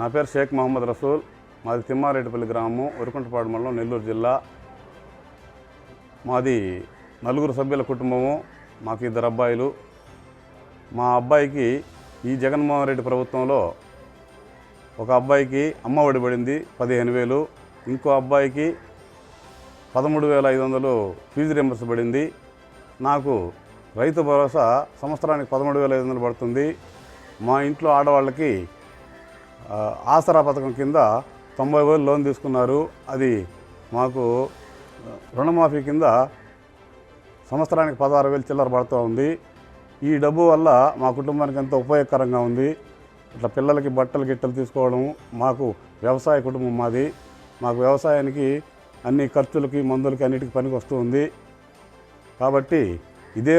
నా పేరు షేక్ మహమ్మద్ రసూల్. మాది తిమ్మారెడ్డిపల్లి గ్రామం, ఉరుకుంటపాడు మండలం, నెల్లూరు జిల్లా. మాది 4 సభ్యుల కుటుంబము. మాకు 2 అబ్బాయిలు. మా అబ్బాయికి ఈ జగన్మోహన్ రెడ్డి ప్రభుత్వంలో ఒక అబ్బాయికి అమ్మఒడి పడింది 15,000, ఇంకో అబ్బాయికి 13,500 ఫీజు రింబర్స్ పడింది. నాకు రైతు భరోసా సంవత్సరానికి 13,500 పడుతుంది. మా ఇంట్లో ఆడవాళ్ళకి ఆసరా పథకం కింద 90,000 లోన్ తీసుకున్నారు. అది మాకు రుణమాఫీ కింద సంవత్సరానికి 16,000 చిల్లర పడుతూ ఉంది. ఈ డబ్బు వల్ల మా కుటుంబానికి ఎంతో ఉపయోగకరంగా ఉంది. ఇట్లా పిల్లలకి బట్టలు గిట్టలు తీసుకోవడం. మాకు వ్యవసాయ కుటుంబం మాది. మాకు వ్యవసాయానికి అన్ని ఖర్చులకి, మందులకి, అన్నిటికీ పనికి వస్తూ ఉంది. కాబట్టి ఇదే